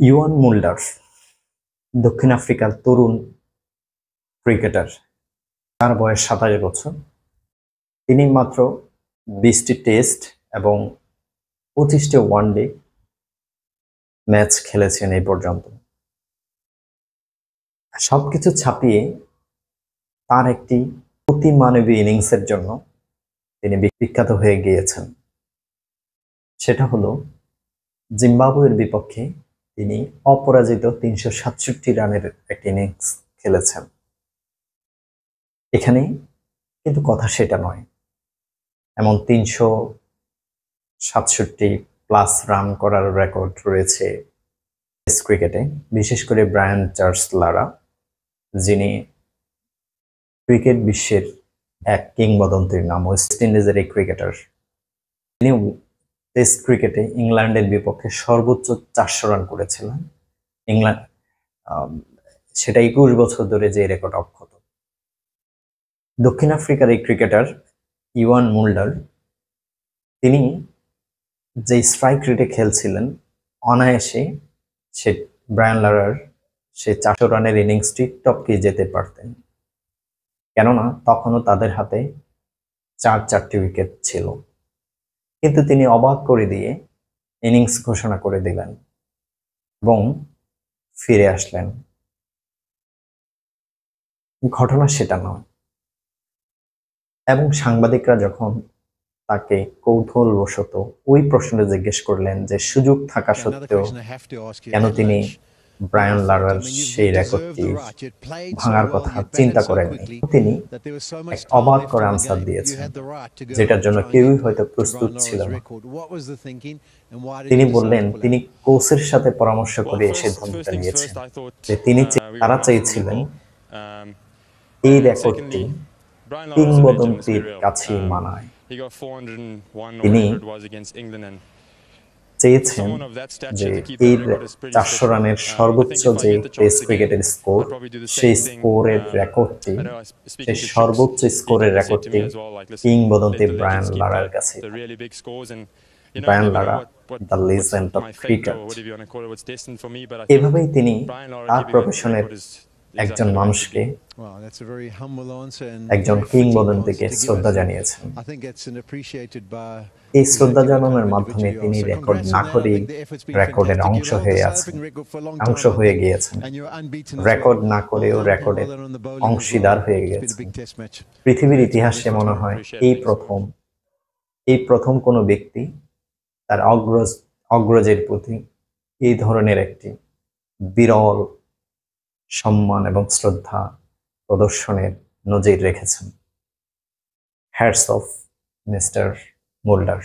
ইওয়ান Mulder দক্ষিণ আফ্রিকার তরুণ cricketer. তার বয়স ২৭ বছর। তিনি মাত্র ২০টি টেস্ট এবং ২৫টি ওয়ানডে ম্যাচ খেলেছেন এই পর্যন্ত। সবকিছু ছাপিয়ে তার একটি অতিমানবী ইনিংসের জন্য তিনি বিখ্যাত হয়ে গিয়েছেন। সেটা হলো জিম্বাবুয়ের বিপক্ষে তিনি অপরাজিত ৩৬৭ রানের একটি ইনিংস খেলেছেন। এখানে কিন্তু কথা সেটা নয়, এমন ৩৬৭ প্লাস রান করার রেকর্ড রয়েছে টেস্ট ক্রিকেটে, বিশেষ করে ব্রায়ান চার্লস লারা, যিনি ক্রিকেট বিশ্বের এক কিংবদন্তির নাম। ওয়েস্ট ইন্ডিজের এই ক্রিকেটার, তিনি টেস্ট ক্রিকেটে ইংল্যান্ডের বিপক্ষে সর্বোচ্চ ৪০০ রান করেছিলেন। ইংল্যান্ড সেটা ২১ বছর ধরে যে রেকর্ড অক্ষত। দক্ষিণ আফ্রিকার এই ক্রিকেটার ইওয়ান মুল্ডার, তিনি যে স্ট্রাইক রেটে খেলছিলেন, অনায়াসে সে ব্রায়ান লারার সে ৪০০ রানের ইনিংসটি টপকে যেতে পারতেন, কেননা তখনও তাদের হাতে ৪টি উইকেট ছিল। কিন্তু তিনি অবাক করে দিয়ে ইনিংস ঘোষণা করে দিলেন এবং ফিরে আসলেন। ঘটনা সেটা নয়। এবং সাংবাদিকরা যখন তাকে কৌতূহলবশত ওই প্রশ্নটা জিজ্ঞেস করলেন যে সুযোগ থাকা সত্ত্বেও কেন তিনি ব্রায়ান লারার সেই রেকর্ডটি ভাঙার কথা চিন্তা করেননি, তিনি এক অবাক করে আনসার দিয়েছেন, যেটার জন্য কেউই হয়তো প্রস্তুত ছিল না। তিনি বললেন তিনি কোচের সাথে পরামর্শ করে এই সিদ্ধান্তটা নিয়েছেন যে তারা চেয়েছিলেন এই রেকর্ডটি কিংবদন্তির কাছে মানায়। তিনি চেয়েছেন যে এই ৪০০ রানের সর্বোচ্চ যে টেস্ট ক্রিকেটের স্কোর, সেই স্কোরের রেকর্ডটি, সেই সর্বোচ্চ স্কোরের রেকর্ডটি কিংবদন্তি ব্রায়ান লারার কাছে। Brian Lara, the legend of cricket. এভাবেই তিনি তার প্রফেশনের একজন মানুষকে, একজন কিংবদন্তিকে শ্রদ্ধা জানিয়েছেন। এই শ্রদ্ধা জানানোর মাধ্যমে তিনি রেকর্ড না করেই রেকর্ডের অংশ হয়ে গিয়েছেন, রেকর্ড না করেও রেকর্ডের অংশীদার হয়ে গিয়েছেন। পৃথিবীর ইতিহাসে মনে হয় এই প্রথম কোনো ব্যক্তি তার অগ্রজের প্রতি এই ধরনের একটি বিরল সম্মান এবং শ্রদ্ধা প্রদর্শনের নজির রেখেছেন। Hats off mister Mulder.